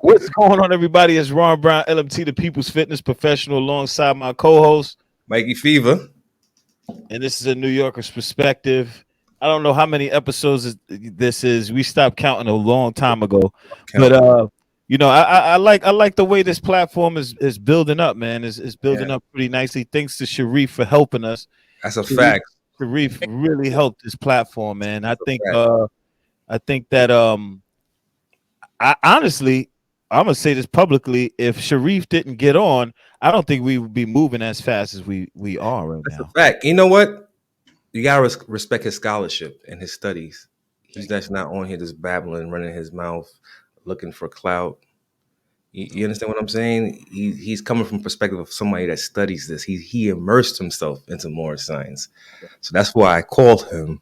What's going on, everybody? It's Ron Brown, LMT, the People's Fitness Professional, alongside my co-host, Mikey Fever. and this is a New Yorker's perspective. I don't know how many episodes this is. We stopped counting a long time ago, but I like the way this platform is building up, man. Is building up pretty nicely. Thanks to Sharif for helping us. That's a fact. Sharif really helped this platform, man. I think that I honestly, I'm gonna say this publicly. If Sharif didn't get on, I don't think we would be moving as fast as we are right That's now. a fact. You know what? You gotta respect his scholarship and his studies. He's just not on here just babbling, running his mouth, looking for clout. You understand what I'm saying? He's coming from perspective of somebody that studies this. He immersed himself into more science, so that's why I called him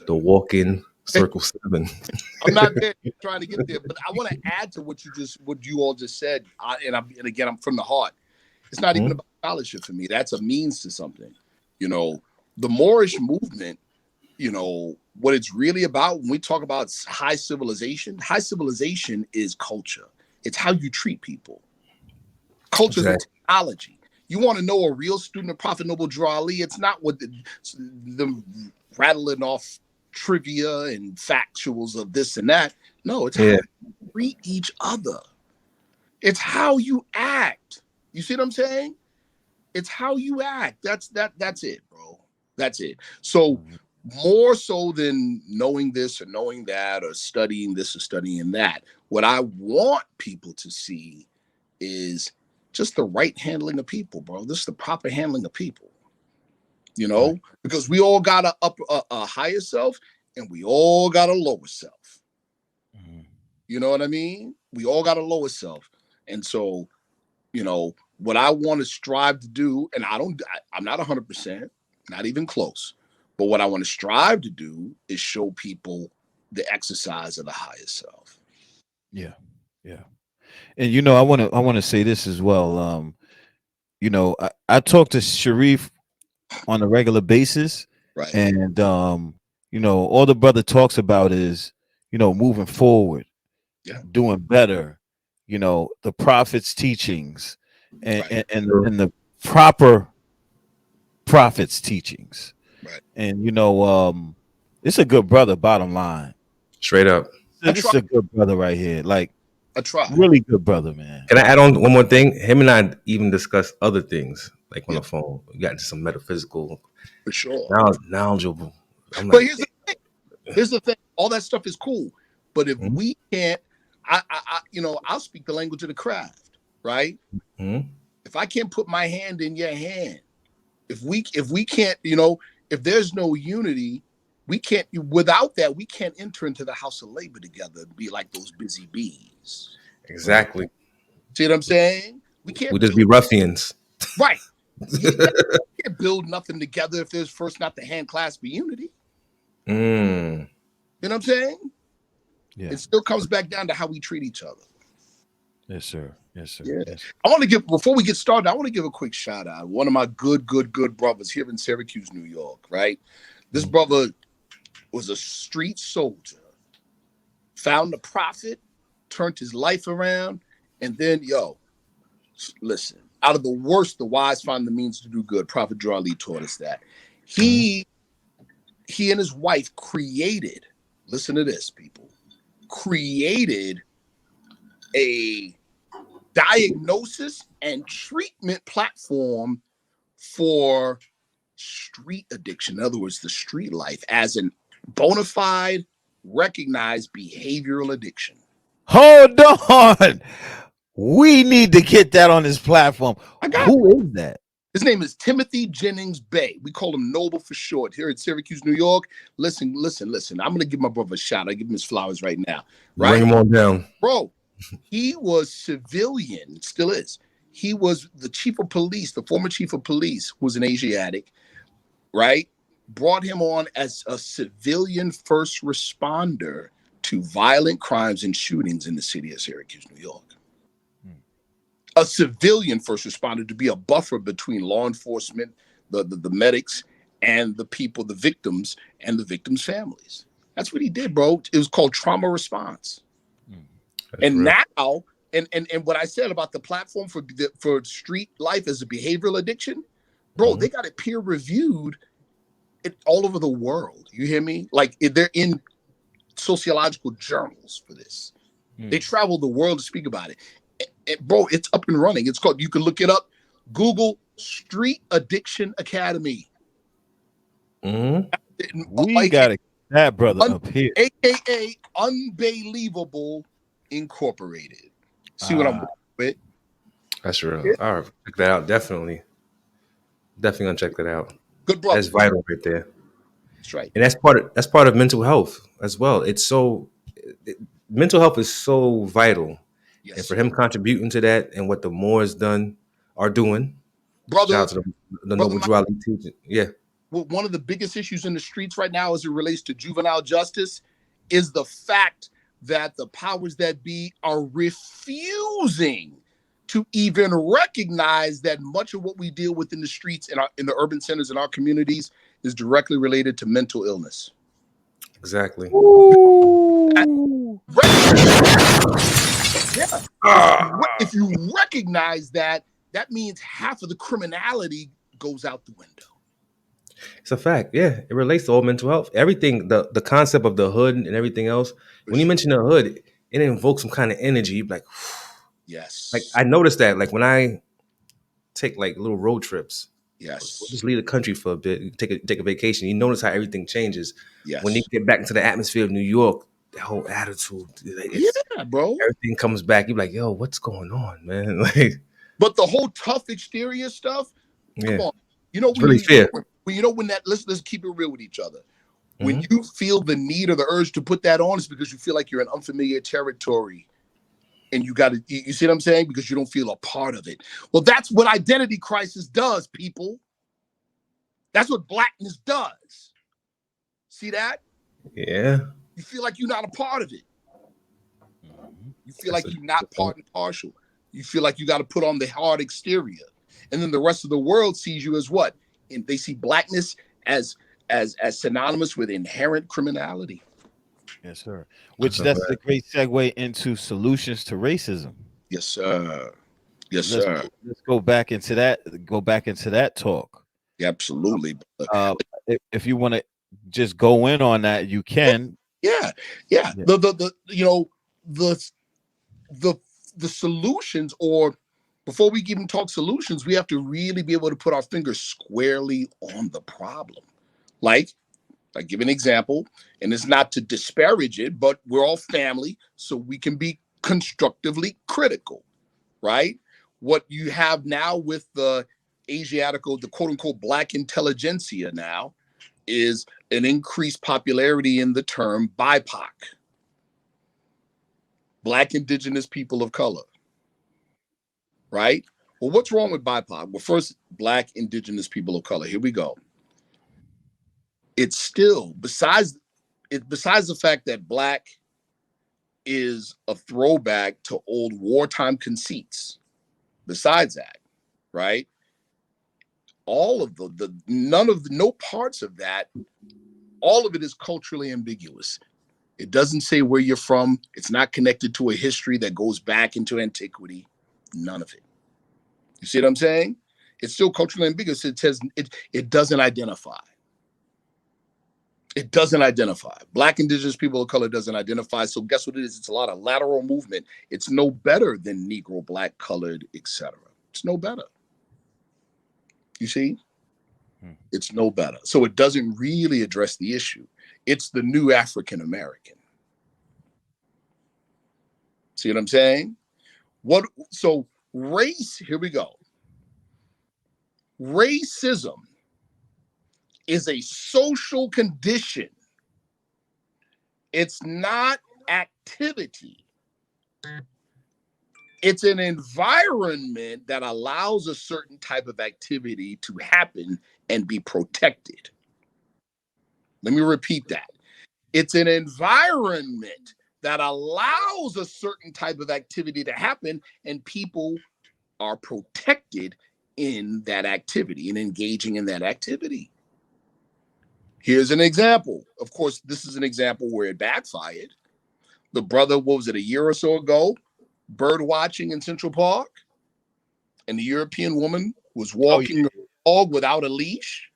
the walk-in Circle 7. I'm not there trying to get there, but I want to add to what you all just said. And again, I'm from the heart. It's not even about scholarship for me. That's a means to something. You know, the Moorish movement, you know, what it's really about when we talk about high civilization is culture. It's how you treat people. Culture is technology. You want to know a real student of Prophet Noble Drew Ali, it's not what the rattling off trivia and factuals of this and that. No, it's how you treat each other. It's how you act. You see what I'm saying? It's how you act. That's it, bro. That's it. So more so than knowing this or knowing that or studying this or studying that, what I want people to see is just the right handling of people, bro. This is the proper handling of people. You know, because we all got a higher self and we all got a lower self. You know what I mean? We all got a lower self. And so, you know, what I want to strive to do, and I'm not 100%, not even close, but what I want to strive to do is show people the exercise of the higher self. Yeah. And you know, I want to say this as well. You know, I talk to Sharif on a regular basis, right? And you know, all the brother talks about is, you know, moving forward, doing better. You know, the prophet's teachings, and the proper prophet's teachings, right? And you know, it's a good brother. Bottom line, straight up, this is a good brother right here. Like I try, really good brother, man. Can I add on one more thing? Him and I even discussed other things, like on the phone. We got into some metaphysical, for sure, knowledgeable. But here's the thing. All that stuff is cool, but if we can't, I'll speak the language of the craft, right? If I can't put my hand in your hand, if we can't, you know, if there's no unity, we can't. Without that, we can't enter into the house of labor together and be like those busy bees. Exactly. See what I'm saying? We can't. We just be ruffians, right? We can't build nothing together if there's first not the hand clasp of unity. You know what I'm saying? Yeah. It still comes back down to how we treat each other. Yes, sir. Yes, sir. Yeah. Yes. I want to give, before we get started, I want to give a quick shout out. One of my good brothers here in Syracuse, New York, right? This brother was a street soldier, found the prophet, turned his life around, and then, listen, out of the worst, the wise find the means to do good. Prophet Drew Ali taught us that. He and his wife created, listen to this, people, created a diagnosis and treatment platform for street addiction. In other words, the street life as an bona fide, recognized behavioral addiction. Hold on. We need to get that on this platform. Who is that? His name is Timothy Jennings Bey. We call him Noble for short here at Syracuse, New York. Listen. I'm going to give my brother a shout. I give him his flowers right now. Right? Bring him on down. Bro, he was civilian, still is. He was the chief of police, the former chief of police, who was an Asiatic, right? Brought him on as a civilian first responder to violent crimes and shootings in the city of Syracuse, New York. A civilian first responder to be a buffer between law enforcement, the medics, and the people, the victims, and the victims' families. That's what he did, bro. It was called trauma response. And now, and what I said about the platform for street life as a behavioral addiction, bro, they got it peer reviewed all over the world. You hear me? Like they're in sociological journals for this. They travel the world to speak about it. Bro, it's up and running. It's called, you can look it up. Google Street Addiction Academy. We got that brother up here, aka Unbelievable Incorporated. See what I'm with? That's real. All right, check that out. Definitely gonna check that out. Good brother. That's vital right there. That's right. And that's part of mental health as well. Mental health is so vital. Yes. And for him contributing to that and what the Moors are doing, brother, shout out to the Noble Drew Ali teaching. Yeah. Well, one of the biggest issues in the streets right now as it relates to juvenile justice is the fact that the powers that be are refusing to even recognize that much of what we deal with in the streets and in the urban centers in our communities is directly related to mental illness. Exactly. If you recognize that, that means half of the criminality goes out the window. It's a fact. Yeah, it relates to all mental health. Everything, the concept of the hood and everything else. When you mention the hood, it invokes some kind of energy. You're like, yes. Like I noticed that, like when I take like little road trips, yes, just leave the country for a bit, take a vacation. You notice how everything changes. Yes. When you get back into the atmosphere of New York, the whole attitude, bro. Everything comes back. You're like, yo, what's going on, man? Like, but the whole tough exterior stuff. Come on, you know, it's really fair. When that let's keep it real with each other. When you feel the need or the urge to put that on, it's because you feel like you're in unfamiliar territory. And you got to, you see what I'm saying? Because you don't feel a part of it. Well, that's what identity crisis does, people. That's what blackness does. See that? Yeah. You feel like you're not a part of it. You feel like you're not part and partial. You feel like you got to put on the hard exterior. And then the rest of the world sees you as what? And they see blackness as synonymous with inherent criminality. Yes, sir. Which that's a great segue into solutions to racism. Yes, sir. Yes, sir. Let's go back into that. Go back into that talk. Yeah, absolutely. If you want to just go in on that, you can. Yeah. The solutions, or before we even talk solutions, we have to really be able to put our fingers squarely on the problem. Like, I give an example, and it's not to disparage it, but we're all family, so we can be constructively critical, right? What you have now with the Asiatical, the quote unquote black intelligentsia now, is an increased popularity in the term BIPOC, Black Indigenous People of Color, right? Well, what's wrong with BIPOC? Well, first, Black Indigenous People of Color. Here we go. It's still, besides the fact that black is a throwback to old wartime conceits, besides that, right? All of no parts of that, all of it is culturally ambiguous. It doesn't say where you're from. It's not connected to a history that goes back into antiquity. None of it. You see what I'm saying? It's still culturally ambiguous. It says it doesn't identify. It doesn't identify. Black Indigenous People of Color doesn't identify. So guess what it is? It's a lot of lateral movement. It's no better than Negro, Black, Colored, etc. It's no better. You see? It's no better. So it doesn't really address the issue. It's the new African American. See what I'm saying? So race, here we go. Racism is a social condition. It's not activity. It's an environment that allows a certain type of activity to happen and be protected. Let me repeat that. It's an environment that allows a certain type of activity to happen, and people are protected in that activity and engaging in that activity. Here's an example. Of course, this is an example where it backfired, The brother, what was it, a year or so ago, bird watching in Central Park, and the European woman was walking her dog without a leash,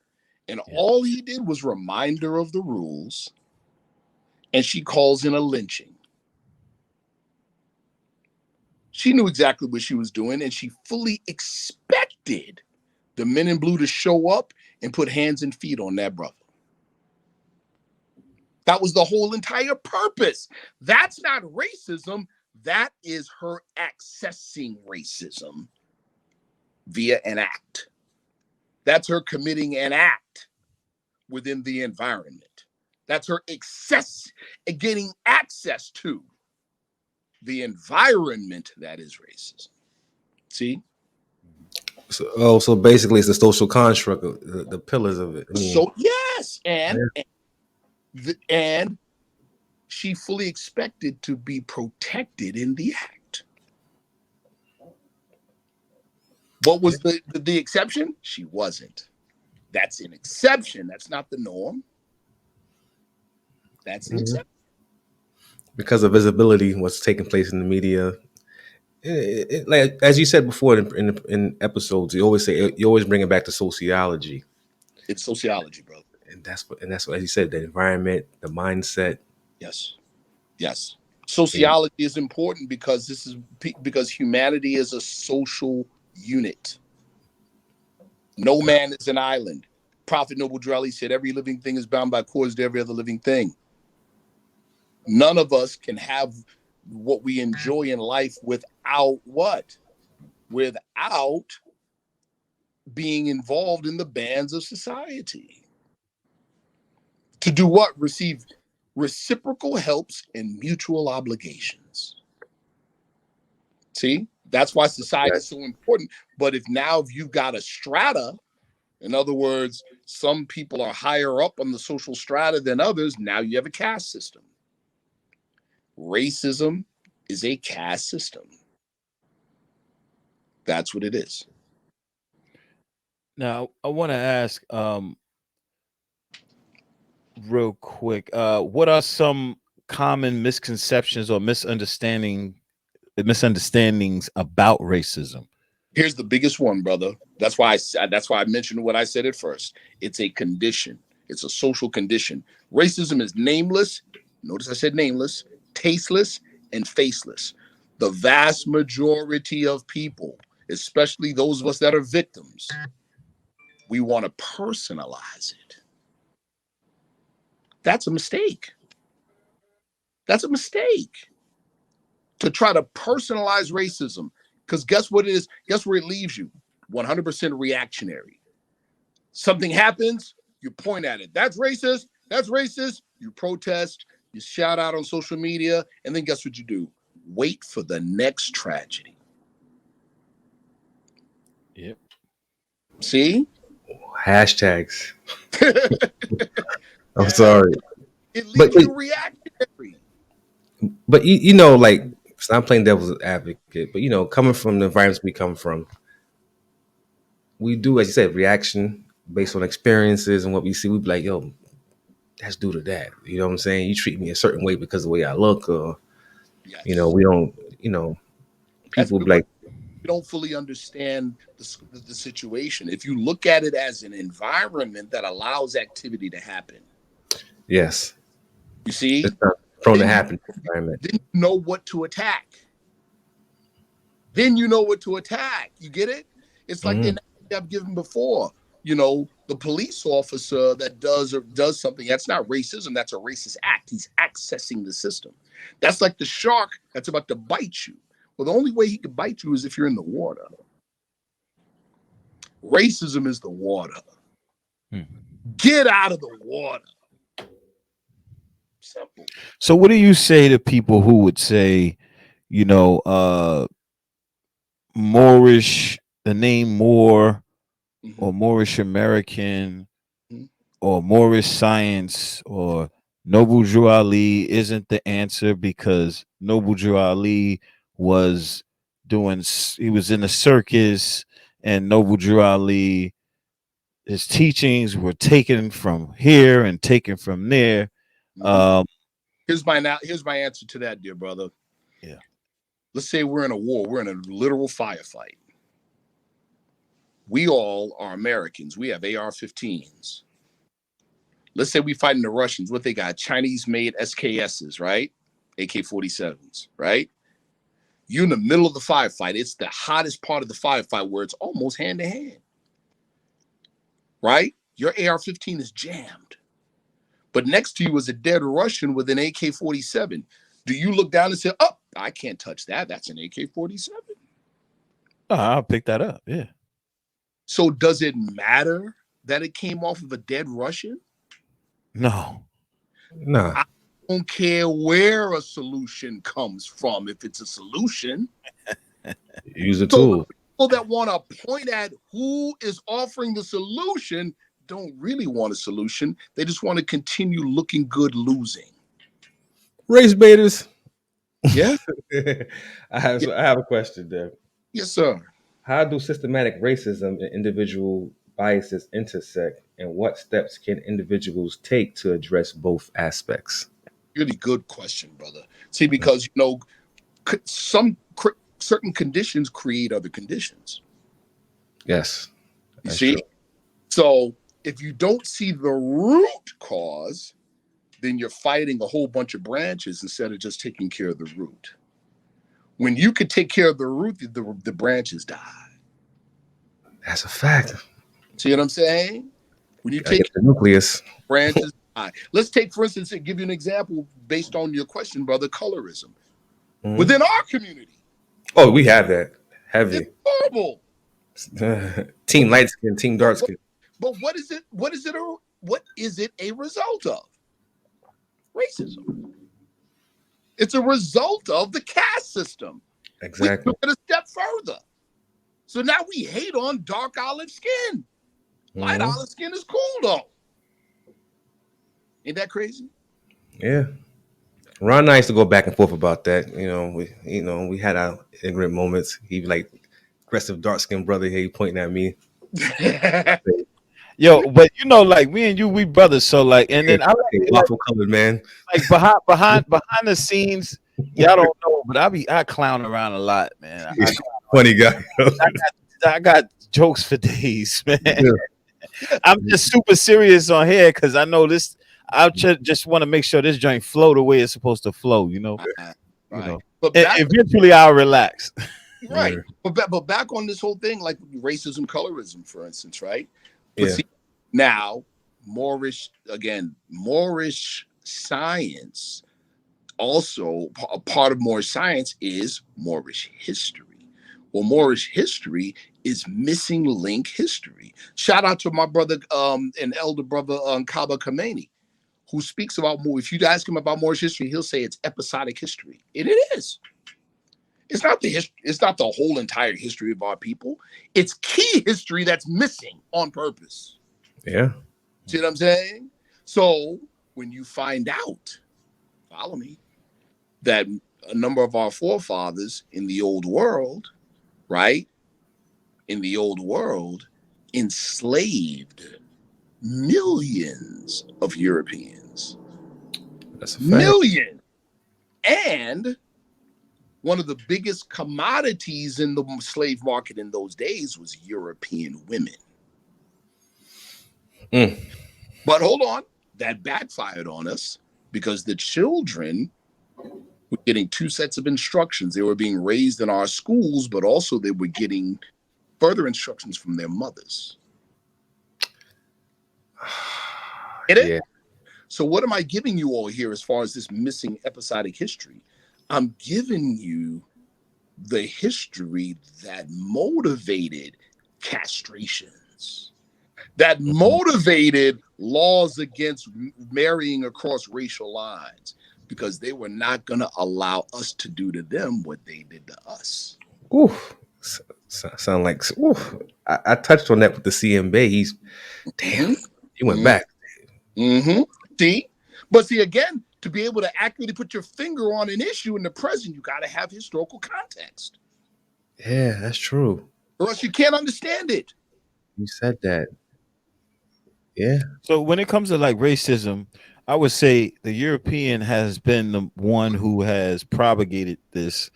and all he did was remind her of the rules, and she calls in a lynching. She knew exactly what she was doing, and she fully expected the men in blue to show up and put hands and feet on that brother. That was the whole entire purpose. That's not racism. That is her accessing racism via an act. That's her committing an act within the environment. That's her getting access to the environment that is racism. See? So basically, it's the social construct, the pillars of it. So yes, and she fully expected to be protected in the act. What was the exception? She wasn't. That's an exception. That's not the norm. That's an exception. Because of visibility, what's taking place in the media. Like as you said before in episodes, you always bring it back to sociology. It's sociology, brother. And that's what, as you said, the environment, the mindset. Yes. Sociology is important because because humanity is a social unit. No man is an island. Prophet Noble Drew said, every living thing is bound by cords to every other living thing. None of us can have what we enjoy in life without what? Without being involved in the bands of society. To do what? Receive reciprocal helps and mutual obligations. See? That's why society is so important. But if you've got a strata, in other words, some people are higher up on the social strata than others, now you have a caste system. Racism is a caste system. That's what it is. Now, I want to ask real quick, what are some common misconceptions or misunderstandings about racism? Here's the biggest one, brother. That's why I mentioned what I said at first. It's a condition. It's a social condition. Racism is nameless. Notice I said nameless, tasteless, and faceless. The vast majority of people, especially those of us that are victims, we want to personalize it. That's a mistake. That's a mistake. To try to personalize racism. Because guess what it is? Guess where it leaves you? 100% reactionary. Something happens, you point at it. That's racist. That's racist. You protest, you shout out on social media, and then guess what you do? Wait for the next tragedy. Yep. See? Hashtags. I'm sorry. It leaves you reactionary. But you know, like, I'm playing devil's advocate, but coming from the environments we come from, we do, as you said, reaction based on experiences and what we see. We be like, yo, that's due to that. You know what I'm saying? You treat me a certain way because of the way I look, or we don't, people be like, you don't fully understand the situation. If you look at it as an environment that allows activity to happen. Yes. You see? It's not prone to happen. Environment. Then you know what to attack. Then you know what to attack. You get it? It's like the analogy I've given before. The police officer that does something, that's not racism, that's a racist act. He's accessing the system. That's like the shark that's about to bite you. Well, the only way he can bite you is if you're in the water. Racism is the water. Get out of the water. Simple. So what do you say to people who would say, Moorish, the name Moor, or Moorish American, or Moorish science, or Noble Drew Ali isn't the answer because Noble Drew Ali was he was in a circus, and Noble Drew Ali, his teachings were taken from here and taken from there. Here's my answer to that, dear brother. Yeah. Let's say we're in a war. We're in a literal firefight. We all are Americans. We have AR-15s. Let's say we fighting the Russians. What they got? Chinese-made SKSs, right? AK-47s, right? You're in the middle of the firefight. It's the hottest part of the firefight where it's almost hand to hand, right? Your AR-15 is jammed. But next to you is a dead Russian with an AK-47. Do you look down and say, oh, I can't touch that. That's an AK-47. Oh, I'll pick that up. Yeah. So does it matter that it came off of a dead Russian? No. I don't care where a solution comes from. If it's a solution, use a tool. People that want to point at who is offering the solution don't really want a solution. They just want to continue looking good losing. Race baiters. Yeah. I have a question there. Yes, sir. How do systematic racism and individual biases intersect, and what steps can individuals take to address both aspects? Really good question, brother. See, because certain conditions create other conditions. Yes. You see? True. So if you don't see the root cause, then you're fighting a whole bunch of branches instead of just taking care of the root. When you could take care of the root, the branches die. That's a fact. See what I'm saying? When you take the nucleus, branches die. Let's take, for instance, and give you an example based on your question, brother, colorism. Within our community. Oh, we have that. Heavy. It's horrible. Team light skin, team dark skin. But what is it a result of? Racism. It's a result of the caste system. Exactly. We took it a step further. So now we hate on dark olive skin. Light olive skin is cool though. Ain't that crazy? Yeah. Ron and I used to go back and forth about that. We had our ignorant moments. He be like aggressive dark skinned brother here pointing at me. Yo, but like me and you, we brothers. So like, and then I like waffle colored, man. Like behind the scenes, y'all don't know, but I clown around a lot, man. Funny guy. I got jokes for days, man. Yeah. I'm just super serious on here because I know this. I just want to make sure this joint flow the way it's supposed to flow. Right. But eventually I'll relax. Right. But back on this whole thing, like racism, colorism, for instance, right? But see, now, Moorish science, also a part of Moorish science is Moorish history. Well, Moorish history is missing link history. Shout out to my brother and elder brother Kaba Khamenei, who speaks about more. If you ask him about Moorish history, he'll say it's episodic history. And it is. It's not the history. It's not the whole entire history of our people. It's key history that's missing on purpose. Yeah. See what I'm saying? So when you find out, follow me, that a number of our forefathers in the old world, right? In the old world, enslaved millions of Europeans. That's a fact. Million. And one of the biggest commodities in the slave market in those days was European women. But hold on, that backfired on us because the children were getting two sets of instructions. They were being raised in our schools, but also they were getting further instructions from their mothers. Yeah. So what am I giving you all here as far as this missing episodic history? I'm giving you the history that motivated castrations, that motivated laws against marrying across racial lines, because they were not going to allow us to do to them what they did to us. Oof. Sound like, oof. I touched on that with the CM Bey. He's, damn, he went back. See? But see, again, to be able to accurately put your finger on an issue in the present, you got to have historical context. Yeah, that's true. Or else you can't understand it. You said that. Yeah. So when it comes to like racism, I would say the European has been the one who has propagated this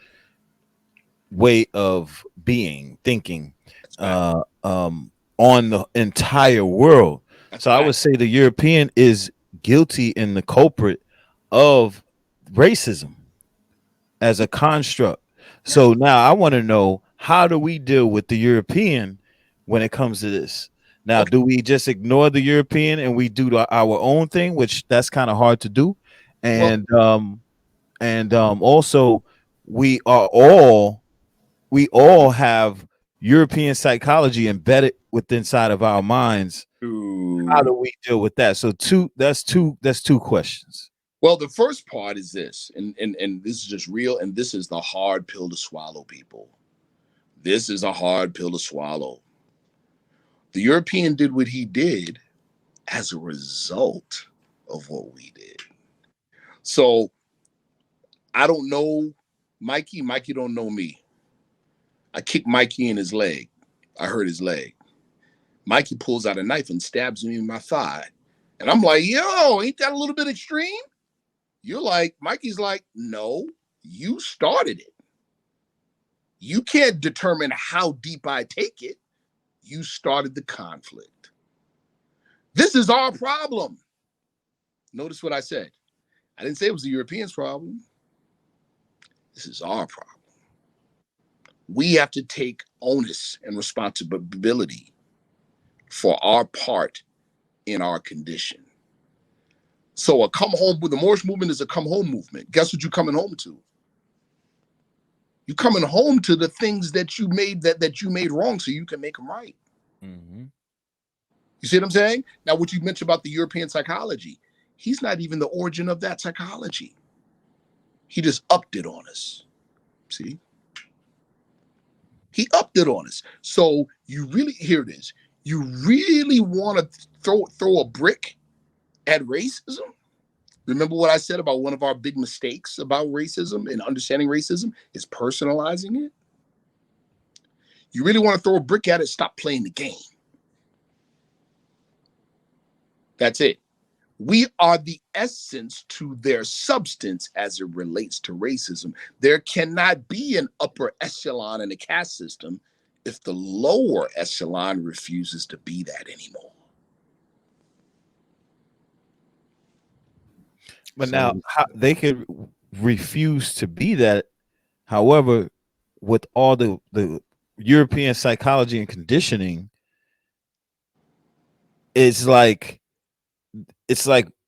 way of being, thinking, That's fact. on the entire world. That's So I would fact. say the European is guilty and the culprit of racism as a construct. Yeah. So now I want to know, how do we deal with the European when it comes to this? Now, Okay. do we just ignore the European and we do our own thing, which that's kind of hard to do? Well, And also we are all we all have European psychology embedded within inside of our minds. How to do we deal with that? So that's two questions. well, the first part is this, and this is just real, and this is the hard pill to swallow, people. This is a hard pill to swallow. The European did what he did as a result of what we did. So I don't know Mikey. Mikey don't know me. I kicked Mikey in his leg. I hurt his leg. Mikey pulls out a knife and stabs me in my thigh. And I'm like, yo, ain't that a little bit extreme? You're like, Mikey's like, no, you started it. You can't determine how deep I take it. You started the conflict. This is our problem. Notice what I said. I didn't say it was the Europeans' problem. This is our problem. We have to take onus and responsibility for our part in our condition. So a come home with the Moorish movement is a come home movement. Guess what you're coming home to? You're coming home to the things that you made that you made wrong so you can make them right. Mm-hmm. You see what I'm saying? Now, what you mentioned about the European psychology, he's not even the origin of that psychology. He just upped it on us. See? He upped it on us. So you really, here it is. You really want to throw a brick at racism? Remember what I said about one of our big mistakes about racism and understanding racism is personalizing it? You really want to throw a brick at it, stop playing the game. That's it. We are the essence to their substance as it relates to racism. There cannot be an upper echelon in the caste system if the lower echelon refuses to be that anymore. But now they could refuse to be that. However, with all the European psychology and conditioning, it's like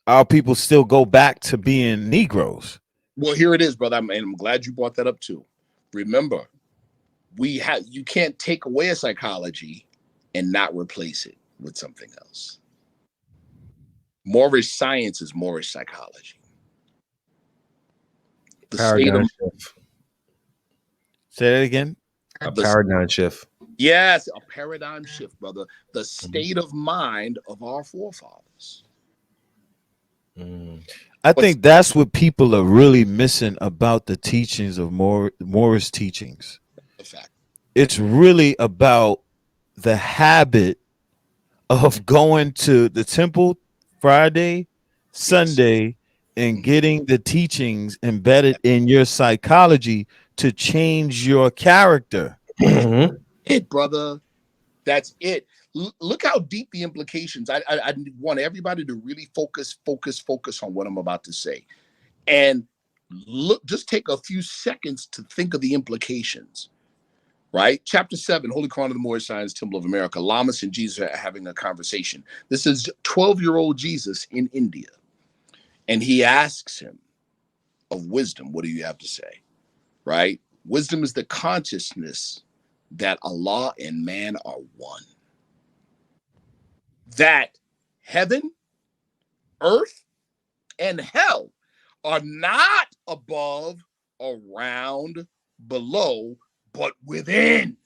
our people still go back to being Negroes. Well, here it is, brother. I'm glad you brought that up too. Remember, you can't take away a psychology and not replace it with something else. Moorish science is Moorish psychology. The Paradigm state of shift. Say that again. A paradigm shift. Yes, a paradigm shift, brother. The state of mind of our forefathers. I think that's what people are really missing about the teachings of Moorish teachings. A fact. It's really about the habit of going to the temple Friday, Sunday, and getting the teachings embedded in your psychology to change your character. It, brother. That's it. Look how deep the implications. I want everybody to really focus on what I'm about to say, and look. Just take a few seconds to think of the implications. Right, Chapter 7, Holy Quran of the Moorish Science Temple of America. Lamas and Jesus are having a conversation. This is 12-year-old Jesus in India, and he asks him of wisdom, "What do you have to say?" Right? Wisdom is the consciousness that Allah and man are one. That heaven, earth, and hell are not above, around, below, but within.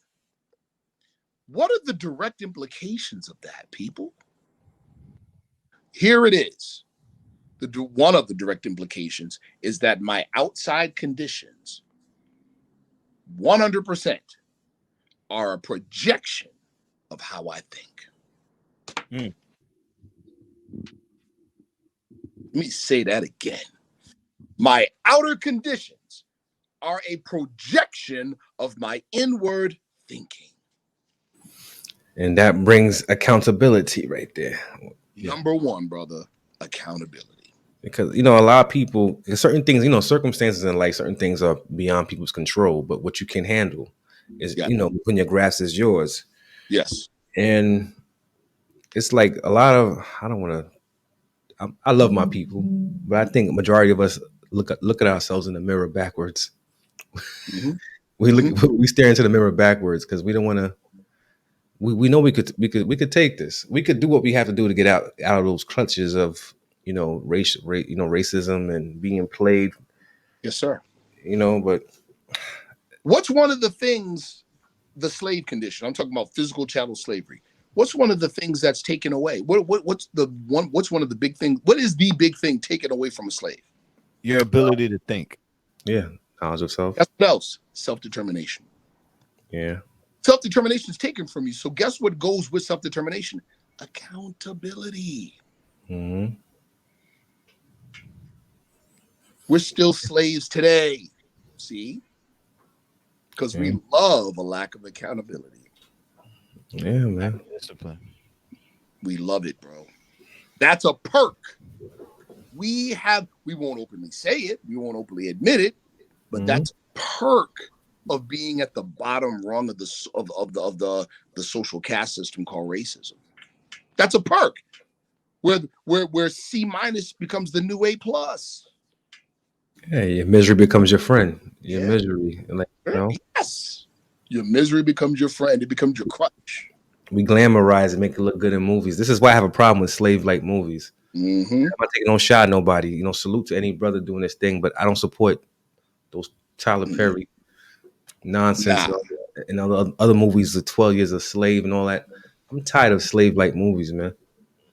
What are the direct implications of that, people? Here it is. One of the direct implications is that my outside conditions, 100%, are a projection of how I think. Let me say that again. My outer conditions are a projection of my inward thinking. And that brings accountability right there. Number one, brother, accountability. Because, a lot of people, certain things, circumstances in life, certain things are beyond people's control, but what you can handle is, when your grasp is yours. Yes. And it's like a lot of, I love my people, but I think a majority of us look at ourselves in the mirror backwards. Mm-hmm. We stare into the mirror backwards because we don't want to. We know we could take this. We could do what we have to do to get out of those clutches of racism and being played. Yes, sir. But what's one of the things, the slave condition? I'm talking about physical chattel slavery. What's one of the things that's taken away? What's one of the big things? What is the big thing taken away from a slave? Your ability to think. Yeah, knowledge of self. That's what else? Self-determination. Yeah. Self-determination is taken from you. So guess what goes with self-determination? Accountability. Mm-hmm. We're still slaves today. See? Because we love a lack of accountability. Yeah, man. Discipline. We love it, bro. That's a perk. We won't openly say it, we won't openly admit it, but that's a perk of being at the bottom rung of the social caste system called racism. That's a perk. Where C minus becomes the new A plus. Yeah, your misery becomes your friend. Your misery, Yes, your misery becomes your friend. It becomes your crutch. We glamorize and make it look good in movies. This is why I have a problem with slave-like movies. Mm-hmm. I'm not taking no shot at nobody. Salute to any brother doing this thing, but I don't support those Tyler Perry nonsense and other movies, the 12 Years a Slave and all that. I'm tired of slave-like movies, man.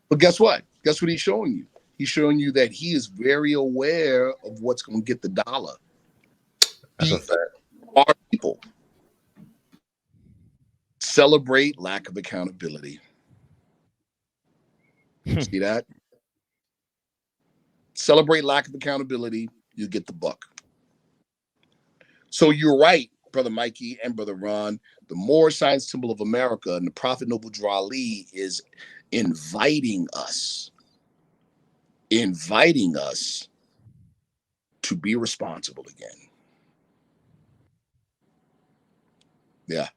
But guess what? Guess what he's showing you? He's showing you that he is very aware of what's going to get the dollar. That's a fact. Our people celebrate lack of accountability. See that? Celebrate lack of accountability, you get the buck. So you're right, Brother Mikey and Brother Ron. The Moorish Science Temple of America and the Prophet Noble Drew Ali is inviting us to be responsible again. Yeah.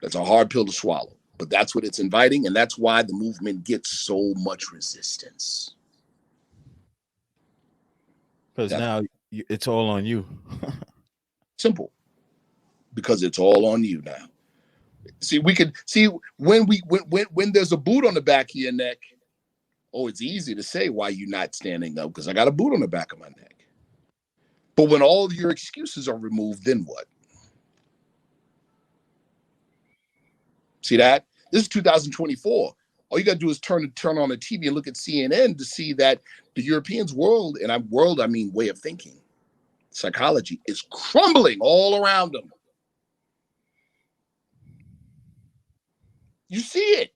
That's a hard pill to swallow, but that's what it's inviting, and that's why the movement gets so much resistance. Because now it's all on you. Simple. Because it's all on you now. See, we could see when there's a boot on the back of your neck. Oh, it's easy to say why you're not standing up because I got a boot on the back of my neck. But when all your excuses are removed, then what? See that? This is 2024. All you got to do is turn on the TV and look at CNN to see that the Europeans' world, and I mean way of thinking, psychology, is crumbling all around them. You see it.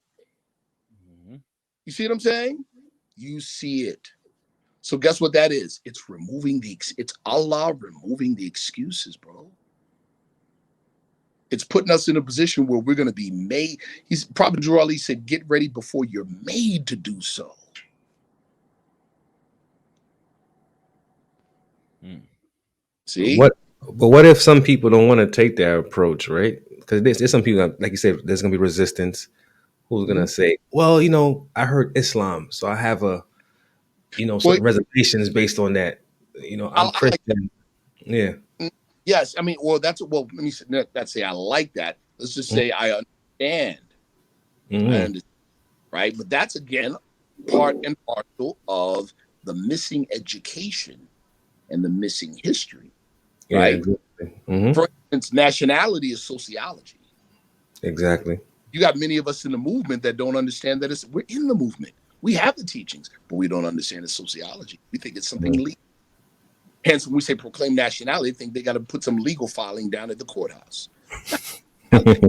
Mm-hmm. You see what I'm saying? You see it. So guess what that is? It's it's Allah removing the excuses, bro. It's putting us in a position where we're going to be made. Prophet Drew Ali said, get ready before you're made to do so. See? But what if some people don't want to take that approach, right? Because there's some people, like you said, there's going to be resistance. Who's going to say, well, I heard Islam, so I have certain reservations based on that. I'm Christian. Yeah. Yes. I mean, let me say I like that. Let's just say I understand. Mm-hmm. I understand. Right. But that's, again, part and parcel of the missing education and the missing history. Right. Exactly. Mm-hmm. For instance, nationality is sociology. Exactly. You got many of us in the movement that don't understand that we're in the movement. We have the teachings, but we don't understand the sociology. We think it's something legal. Hence, when we say proclaim nationality, they think they got to put some legal filing down at the courthouse. That's nothing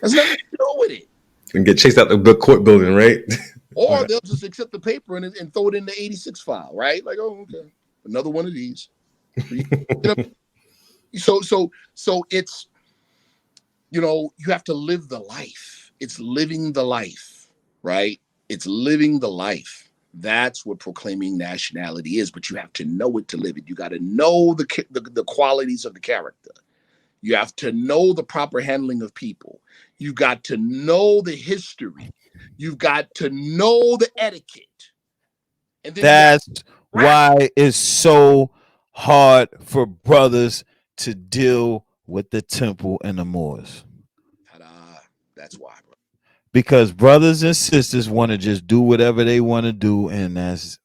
to do with it. And get chased out the court building, right? Or they'll just accept the paper and throw it in the 86 file, right? Like, oh, okay, another one of these. You know, so it's, you know, you have to live the life. It's living the life, right? It's living the life. That's what proclaiming nationality is, but you have to know it to live it. You got to know the qualities of the character. You have to know the proper handling of people. You've got to know the history. You've got to know the etiquette. And then that's why it's so hard for brothers to deal with the temple and the Moors. Ta-da. That's why, bro. Because brothers and sisters want to just do whatever they want to do, and that's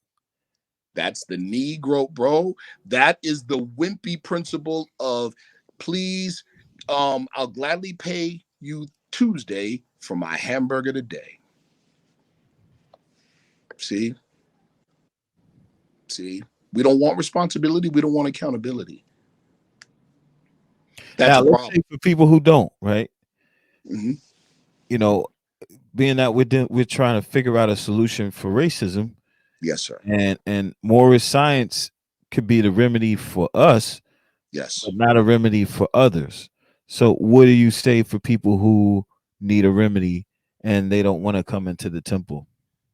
the Negro, bro. That is the wimpy principle of, please, I'll gladly pay you Tuesday for my hamburger today. See, we don't want responsibility. We don't want accountability. That's now a let's problem. say for people who don't, right? Mm-hmm. You know, being that we're trying to figure out a solution for racism. Yes, sir. And Morris science could be the remedy for us, yes, but not a remedy for others. So what do you say for people who need a remedy and they don't want to come into the temple?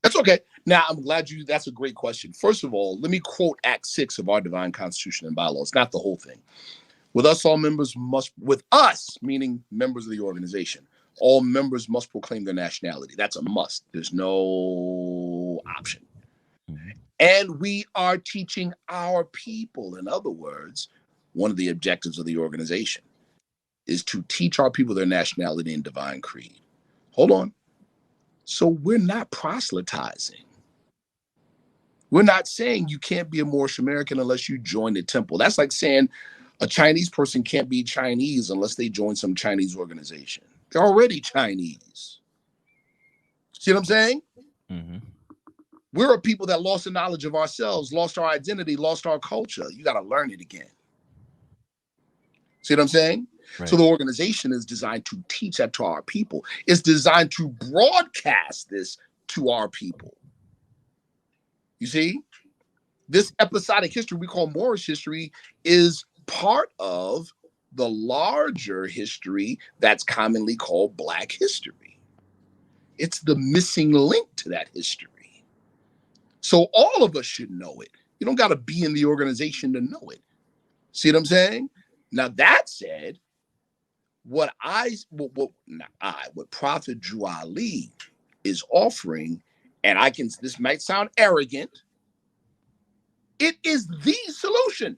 That's okay. Now, I'm glad that's a great question. First of all, let me quote Act 6 of our divine constitution and bylaws, not the whole thing. With us, meaning members of the organization, all members must proclaim their nationality. That's a must. There's no option. Mm-hmm. And we are teaching our people. In other words, one of the objectives of the organization is to teach our people their nationality and divine creed. Hold on. So we're not proselytizing. We're not saying you can't be a Moorish American unless you join the temple. That's like saying a Chinese person can't be Chinese unless they join some Chinese organization. They're already Chinese. See what I'm saying? Mm-hmm. We're a people that lost the knowledge of ourselves, lost our identity, lost our culture. You got to learn it again. See what I'm saying? Right. So the organization is designed to teach that to our people. It's designed to broadcast this to our people. You see? This episodic history we call Moorish history is part of the larger history that's commonly called Black history. It's the missing link to that history. So all of us should know it. You don't got to be in the organization to know it. See what I'm saying? Now, that said, what Prophet Drew Ali is offering, and this might sound arrogant, it is the solution.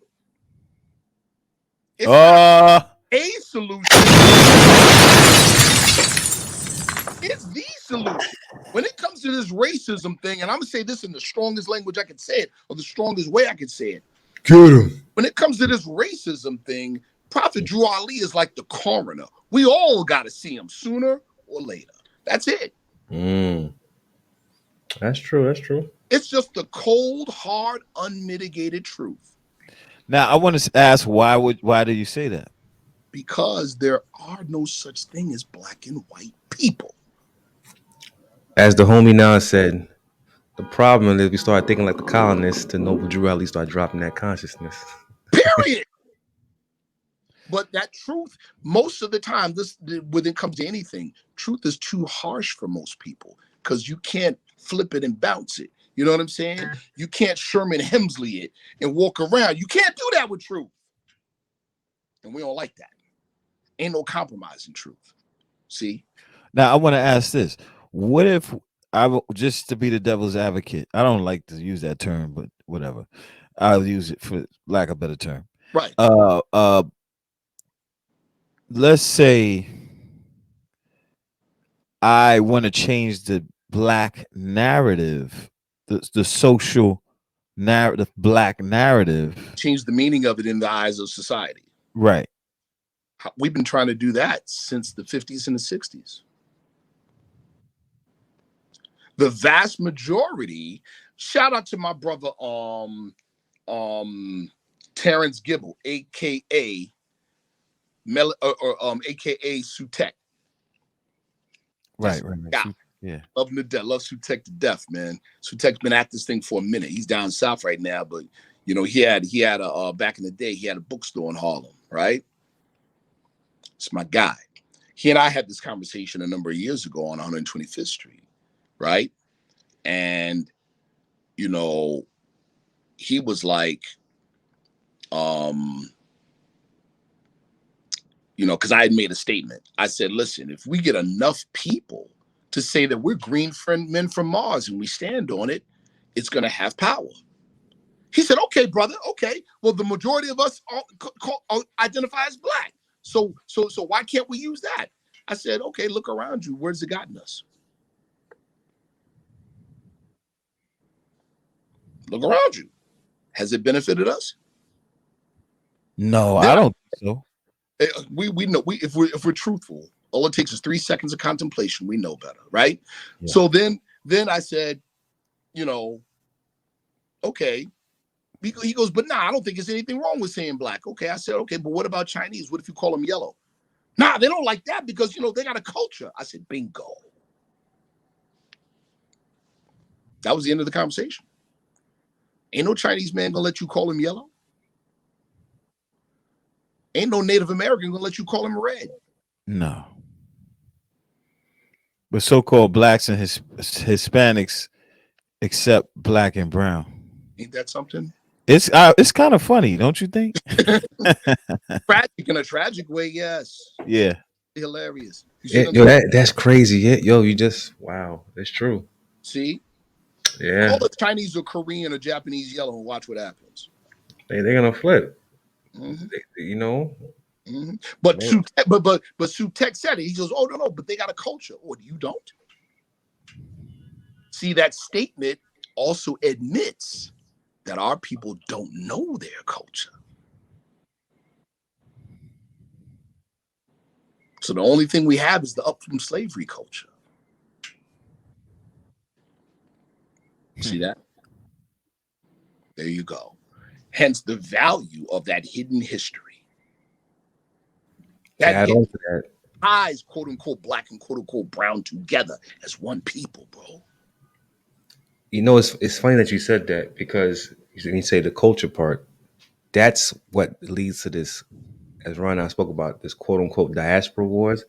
It's not a solution. It's the solution. When it comes to this racism thing, and I'm going to say this in the strongest language I could say it, or the strongest way I could say it. When it comes to this racism thing, Prophet Drew Ali is like the coroner. We all got to see him sooner or later. That's it. That's true. That's true. It's just the cold, hard, unmitigated truth. Now, I want to ask, why do you say that? Because there are no such thing as black and white people. As the homie now said, the problem is we start thinking like the colonists to Noble Drew Ali start dropping that consciousness. Period. But that truth, most of the time, when it comes to anything, truth is too harsh for most people because you can't flip it and bounce it. You know what I'm saying? You can't Sherman Hemsley it and walk around. You can't do that with truth. And we don't like that. Ain't no compromise in truth. See? Now, I want to ask this. What if just to be the devil's advocate, I don't like to use that term, but whatever. I'll use it for lack of a better term. Right. Let's say I want to change the black narrative, the social narrative, black narrative. Change the meaning of it in the eyes of society. Right. We've been trying to do that since the 50s and the 60s. The vast majority, shout out to my brother Terrence Gibble, aka aka Sutek. Right. Yeah. Yeah. Love him to death. Love Sutek to death, man. Sutek's been at this thing for a minute. He's down south right now, but you know, he had a back in the day, he had a bookstore in Harlem, right? It's my guy. He and I had this conversation a number of years ago on 125th Street, right? And you know, he was like, you know, because I had made a statement. I said, listen, if we get enough people to say that we're green men from Mars and we stand on it, it's going to have power. He said, okay, brother, okay. Well, the majority of us identify as black. So why can't we use that? I said, okay, look around you. Where's it gotten us? Look around you. Has it benefited us? No, I don't think so. We know if we're truthful, all it takes is 3 seconds of contemplation. We know better, right? Yeah. So then I said, you know, okay. He goes, but nah, I don't think there's anything wrong with saying black. Okay, I said, okay, but what about Chinese? What if you call them yellow? Nah, they don't like that because you know they got a culture. I said, bingo. That was the end of the conversation. Ain't no Chinese man gonna let you call him yellow. Ain't no Native American gonna let you call him red. No. But so-called blacks and Hispanics accept black and brown. Ain't that something? It's kind of funny, don't you think? Tragic in a tragic way, yes. Yeah. Hilarious. Yo, that's crazy. Yeah, yo, wow, that's true. See? Yeah. Call the Chinese or Korean or Japanese yellow and watch what happens. They're gonna flip. Mm-hmm. You know. Mm-hmm. But Sutek said it. He goes, oh no, but they got a culture. Or you don't. See, that statement also admits that our people don't know their culture. So the only thing we have is the up from slavery culture. See that? There you go. Hence the value of that hidden history. That add on to that. ties quote unquote black and quote unquote brown together as one people, bro. You know, it's funny that you said that because you say the culture part. That's what leads to this, as Ron and I spoke about, this quote unquote diaspora wars,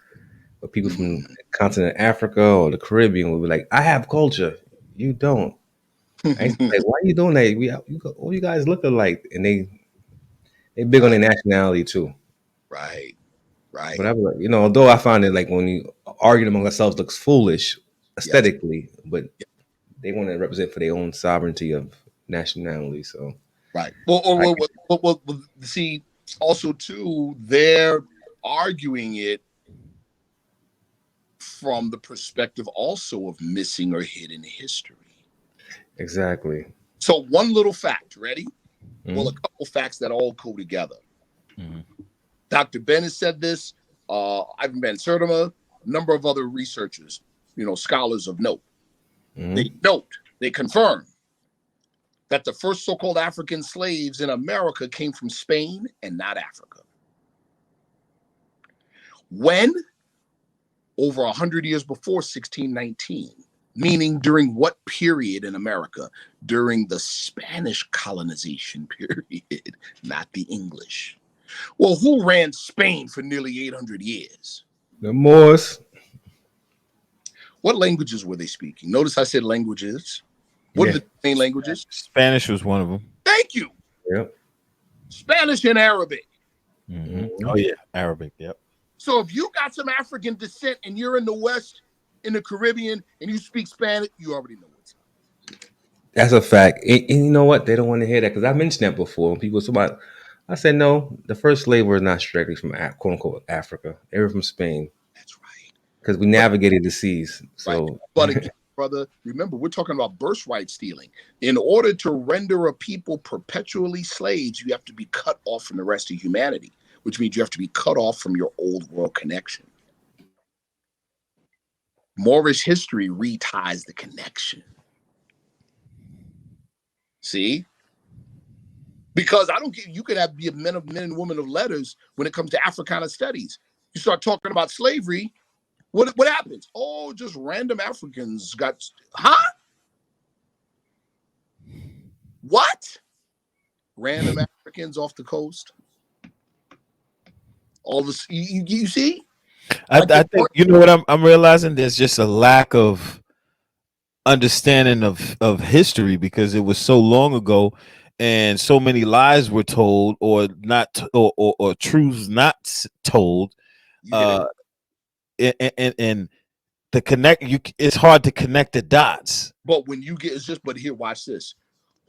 where people from the continent of Africa or the Caribbean will be like, I have culture. You don't. Like, why are you doing that? All you guys look alike. And they big on their nationality too. Right. But I was like, you know, although I find it like when you argue among ourselves looks foolish aesthetically, but they want to represent for their own sovereignty of nationality. So right. Well, see, also too, they're arguing it from the perspective also of missing or hidden history. Exactly. So one little fact, ready? Mm-hmm. Well, a couple facts that all go together. Mm-hmm. Dr. Bennett said this. Ivan Van Sertima, a number of other researchers, you know, scholars of note. Mm-hmm. They confirm that the first so-called African slaves in America came from Spain and not Africa. When? Over 100 years before 1619, meaning during what period in America? During the Spanish colonization period, not the English. Well, who ran Spain for nearly 800 years? The Moors. What languages were they speaking? Notice I said languages. What are the main languages? Spanish was one of them. Thank you. Yep. Spanish and Arabic. Mm-hmm. Oh, yeah. Arabic. Yep. So if you got some African descent and you're in the West, in the Caribbean, and you speak Spanish, you already know what's up. That's a fact. And you know what? They don't want to hear that because I mentioned that before. When people talk about, I said, no, the first slave were not strictly from quote unquote Africa. They were from Spain. That's right. Because we navigated the seas. So, right. But again, brother, remember, we're talking about birthright stealing. In order to render a people perpetually slaves, you have to be cut off from the rest of humanity, which means you have to be cut off from your old world connection. Moorish history reties the connection. See? Because I don't care, you could be a men and women of letters when it comes to Africana studies. You start talking about slavery, What happens? Oh, just random Africans got, huh? What? Random Africans off the coast. All this, you see? I think you know what I'm realizing. There's just a lack of understanding of history because it was so long ago, and so many lies were told, or not, or truths not told. And the connect it's hard to connect the dots. But when you get, it's just, but here, watch this.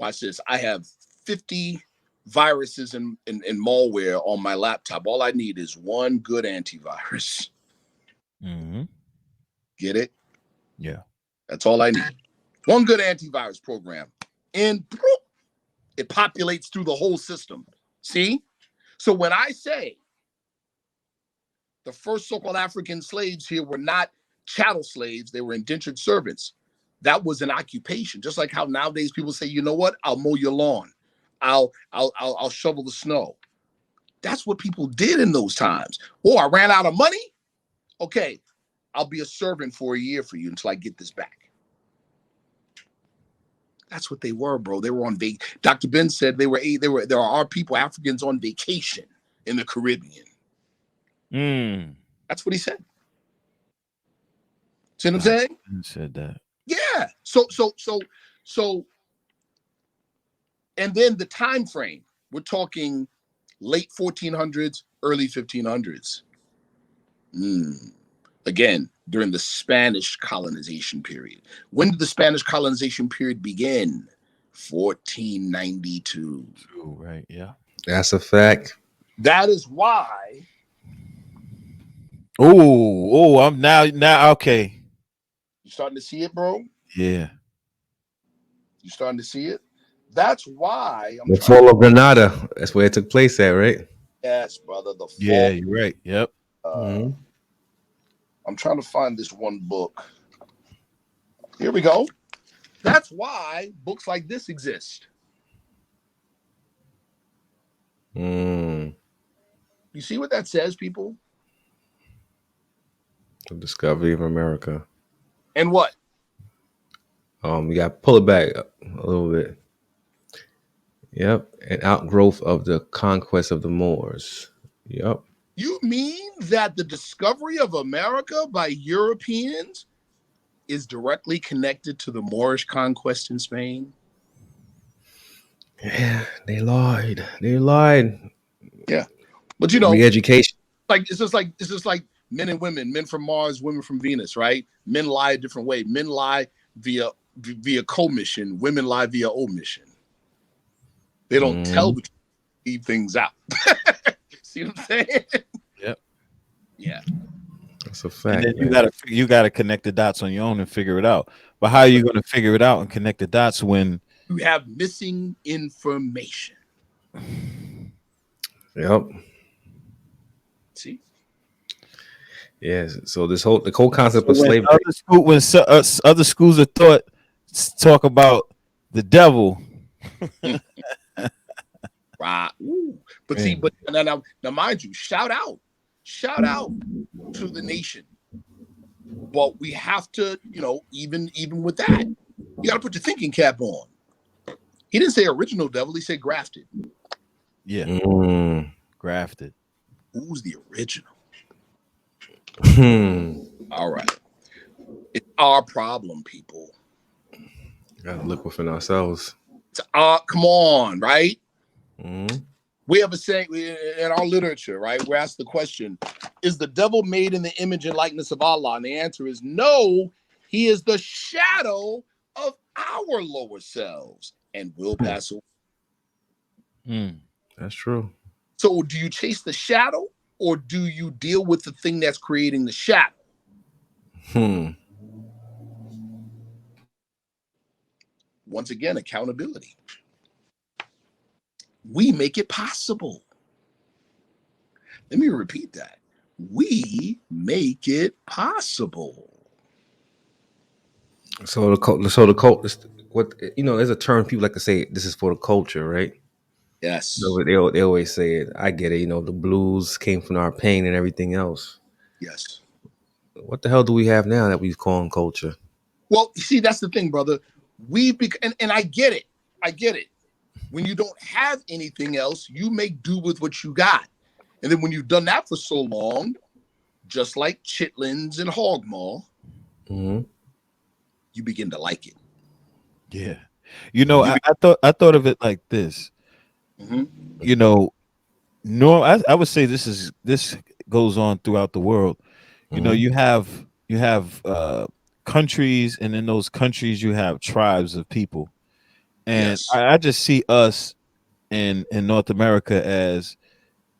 I have 50 viruses and malware on my laptop. All I need is one good antivirus. Mm-hmm. Get it? Yeah. That's all I need. One good antivirus program. And it populates through the whole system. See? So when I say the first so-called African slaves here were not chattel slaves, they were indentured servants. That was an occupation. Just like how nowadays people say, you know what? I'll mow your lawn. I'll shovel the snow. That's what people did in those times. Oh, I ran out of money? Okay, I'll be a servant for a year for you until I get this back. That's what they were, bro. They were on vacation. Dr. Ben said there are people, Africans on vacation in the Caribbean. That's what he said. See what I'm saying? Said that. Yeah. So, and then the time frame, we're talking late 1400s, early 1500s. Again, during the Spanish colonization period. When did the Spanish colonization period begin? 1492. True, right? Yeah. That's a fact. That is why. I'm now okay. You starting to see it, bro? Yeah. You starting to see it? That's why the fall of Granada. That's where it took place at, right? Yes, brother. The fall. Yeah, you're right. Yep. I'm trying to find this one book. Here we go. That's why books like this exist. You see what that says, people? The discovery of America. And what? You got to pull it back a little bit. Yep. An outgrowth of the conquest of the Moors. Yep. You mean that the discovery of America by Europeans is directly connected to the Moorish conquest in Spain? Yeah, they lied. They lied. Yeah. But you know, re-education. Like it's just like men and women, men from Mars, women from Venus, right? Men lie a different way. Men lie via commission, women lie via omission. They don't tell the truth, leave things out. See what I'm saying? Yep. Yeah. That's a fact. And then you gotta connect the dots on your own and figure it out. But how are you going to figure it out and connect the dots when you have missing information? Yep. See? Yes. So the whole concept of slavery. Other schools of thought talk about the devil. Right. Ooh. But see, but now mind you, shout out to the nation. But we have to, even with that, you got to put your thinking cap on. He didn't say original devil; he said grafted. Yeah, grafted. Who's the original? All right, it's our problem, people. Gotta look within ourselves. It's come on, right? We have a saying in our literature, right? We're asked the question, is the devil made in the image and likeness of Allah? And the answer is no, he is the shadow of our lower selves and will pass away. That's true. So do you chase the shadow or do you deal with the thing that's creating the shadow? Once again, accountability. We make it possible. Let me repeat that. We make it possible. So what there's a term people like to say. This is for the culture, right? Yes. So they always say it. I get it. The blues came from our pain and everything else. Yes. What the hell do we have now that we call culture? Well, you see, that's the thing, brother. And I get it. I get it. When you don't have anything else, you make do with what you got. And then when you've done that for so long, just like chitlins and hog maw, you begin to like it. Yeah. I thought of it like this. You know, no, I would say this goes on throughout the world. You know, you have countries, and in those countries you have tribes of people. And Yes. I just see us in North America as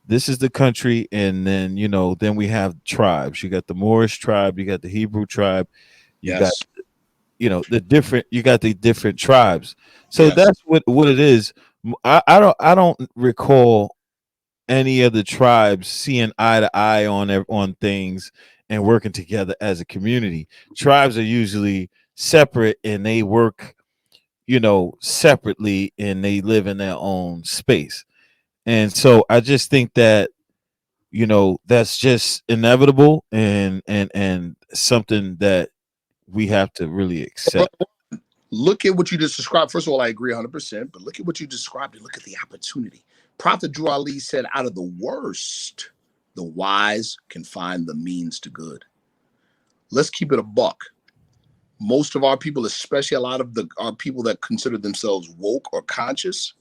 this is the country, and then then we have tribes. You got the Moorish tribe, you got the Hebrew tribe, you got Yes. you got the different tribes. So Yes. that's what it is. I don't recall any of the tribes seeing eye to eye on things and working together as a community. Tribes are usually separate, and they work separately, and they live in their own space. And so I just think that that's just inevitable, and something that we have to really accept. Look at what you just described. First of all, I agree 100%, but look at what you described and look at the opportunity. Prophet Drew Ali said, out of the worst, the wise can find the means to good. Let's keep it a buck. Most of our people, especially a lot of our people that consider themselves woke or conscious,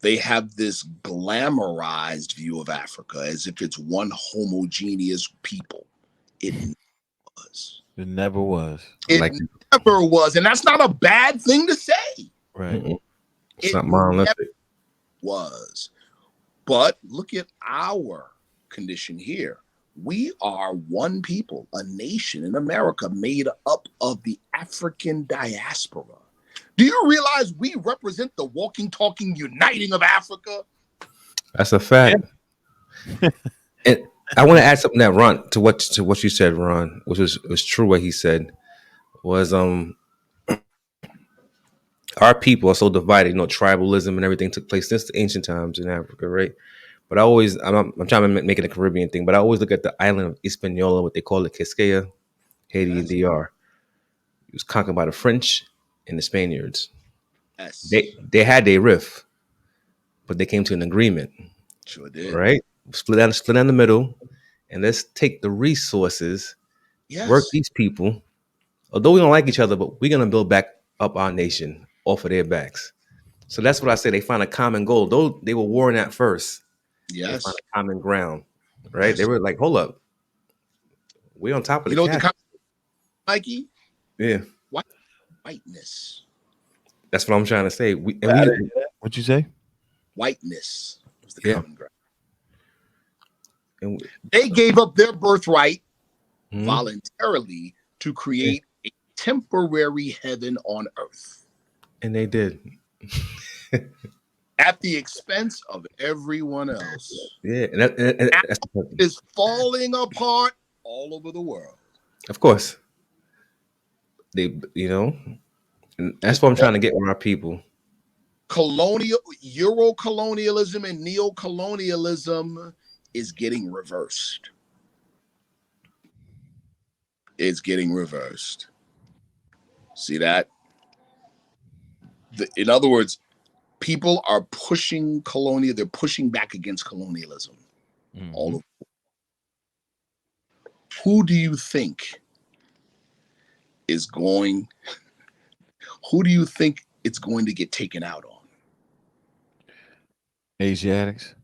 they have this glamorized view of Africa as if it's one homogeneous people. It was. It never was. It never was. And that's not a bad thing to say. Right. It's not monolithic. Was. But look at our condition here. We are one people, a nation in America made up of the African diaspora. Do you realize we represent the walking, talking, uniting of Africa? That's a fact. Yeah. And I want to add something that Ron to what you said, Ron, which was true. What he said was our people are so divided. Tribalism and everything took place since the ancient times in Africa, right? But I'm trying to make it a Caribbean thing. But I always look at the island of Hispaniola, what they call it, Quisqueya, Haiti, and DR. It was conquered by the French and the Spaniards. Yes. They had their riff, but they came to an agreement. Sure did. Right? Split down the middle, and let's take the resources, work these people. Although we don't like each other, but we're gonna build back up our nation off of their backs. So that's what I say. They find a common goal. Though they were warring at first, they found a common ground. Right? They were like, hold up. We're on top of the caste. Mikey? Yeah. Whiteness. That's what I'm trying to say. What'd you say? Whiteness was the common ground. And they gave up their birthright voluntarily to create a temporary heaven on earth. And they did. At the expense of everyone else. Yeah. And that's is falling apart all over the world. Of course. And that's what I'm trying to get with our people. Euro-colonialism and neo-colonialism is getting reversed. It's getting reversed. See that? In other words, people are pushing they're pushing back against colonialism. All of who do you think it's going to get taken out on? Asiatics.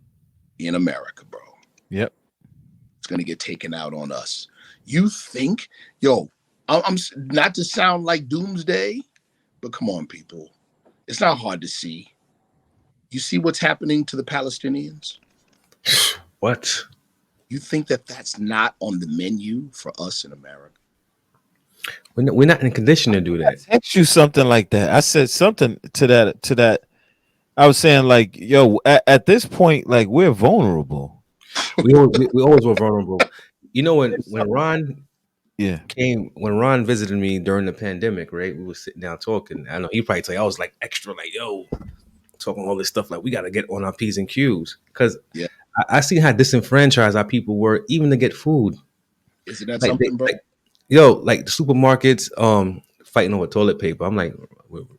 In America, bro. Yep. It's going to get taken out on us. You think, I'm not to sound like doomsday, but come on, people. It's not hard to see. You see what's happening to the Palestinians? What? You think that that's not on the menu for us in America? We're not in a condition to do that. I text you something like that. I said something to that. I was saying like, at this point, like we're vulnerable. We always were vulnerable. When Ron when Ron visited me during the pandemic, right? We were sitting down talking. I know he probably tell you I was like extra like, talking all this stuff like we got to get on our P's and Q's because I see how disenfranchised our people were even to get food. Isn't that something, bro? Yo, like the supermarkets, fighting over toilet paper. I'm like,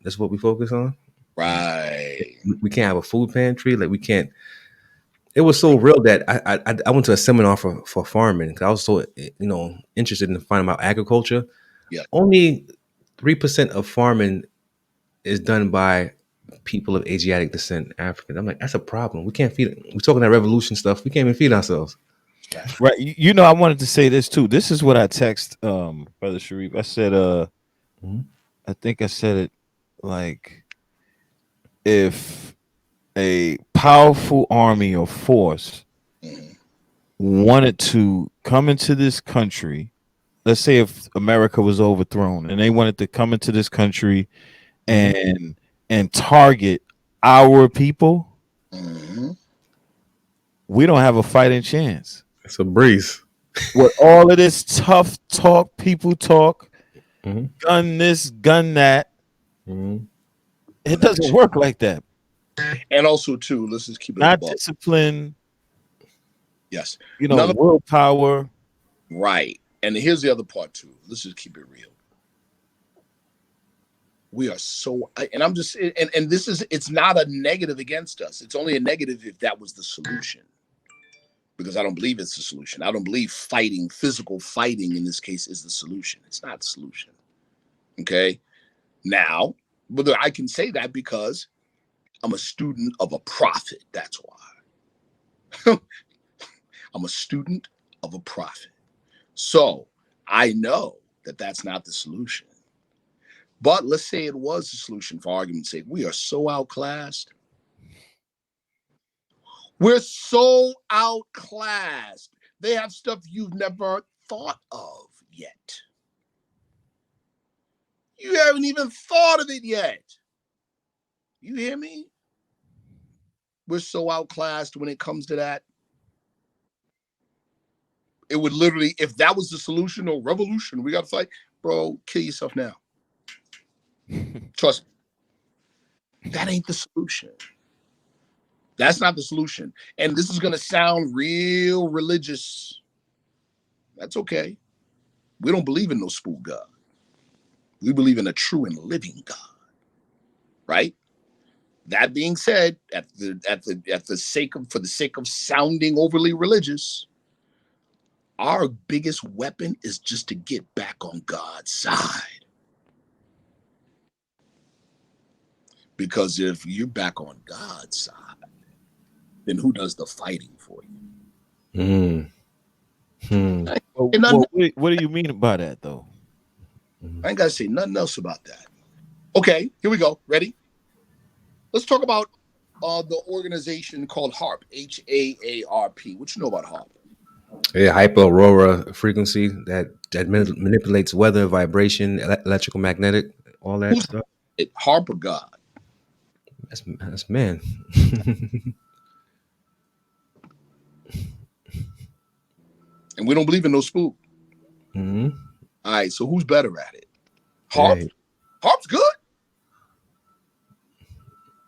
that's what we focus on. Right. We can't have a food pantry. Like we can't. It was so real that I went to a seminar for farming because I was so interested in finding out agriculture. Yeah. Only 3% of farming is done by people of Asiatic descent, Africans. I'm like, that's a problem. We can't feed. We're talking that revolution stuff. We can't even feed ourselves. Right. You know, I wanted to say this too. This is what I text Brother Sharif. I said, Mhm. I think I said it like, if a powerful army or force Mhm. wanted to come into this country, let's say if America was overthrown and they wanted to come into this country and target our people, Mhm. we don't have a fighting chance. It's a breeze. With all of this tough talk, people talk, Mhm. gun this, gun that, Mhm. it doesn't work like that. And also, too, let's just keep it Not above. discipline, Yes. you know, None of willpower. right. And here's the other part too. Let's just keep it real. We are so, and I'm just, and this is, it's not a negative against us. It's only a negative if that was the solution, because I don't believe it's the solution. I don't believe fighting, physical fighting in this case is the solution. It's not the solution. Okay. Now, whether I can say that because I'm a student of a prophet. That's why. I'm a student of a prophet. So I know that that's not the solution. But let's say it was the solution for argument's sake. We are so outclassed. We're so outclassed. They have stuff you've never thought of yet. You haven't even thought of it yet. You hear me? We're so outclassed when it comes to that. It would literally, if that was the solution or revolution, we got to fight, bro, kill yourself now. Trust me. That ain't the solution. That's not the solution. And this is going to sound real religious. That's okay. We don't believe in no spook God. We believe in a true and living God. Right? That being said, at the sake of, for the sake of sounding overly religious, our biggest weapon is just to get back on God's side. Because if you're back on God's side, then who does the fighting for you? Mm. Hmm. What do you mean by that, though? I ain't got to say nothing else about that. Okay, here we go. Ready? Let's talk about the organization called HARP, HAARP. What you know about HARP? Yeah, hyper aurora frequency that manipulates weather, vibration, electrical, magnetic, all that Who's stuff. it? HARP or God? That's man. And we don't believe in no spook. Hmm. All right, so who's better at it? HARP? Hey. HARP's good.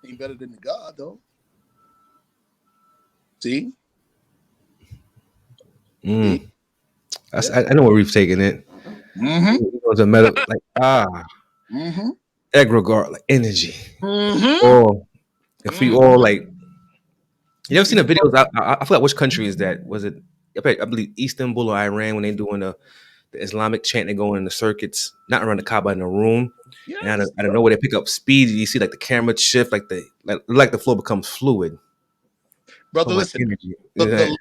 Ain't better than the God, though. See? See? Mm. Yeah. I know where we've taken it. Mm-hmm. It was a meta, like Mm-hmm. egregore, like energy. Mm-hmm. Or if we Mm-hmm. all like, you ever seen the videos? I forgot which country is that. Was it? I believe Istanbul or Iran when they doing the Islamic chant. They going in the circuits, not around the Kaaba in the room. And Yes. out of nowhere, they pick up speed. You see like the camera shift, like the floor becomes fluid. Brother, Talking about listen. energy. The, Yeah. the,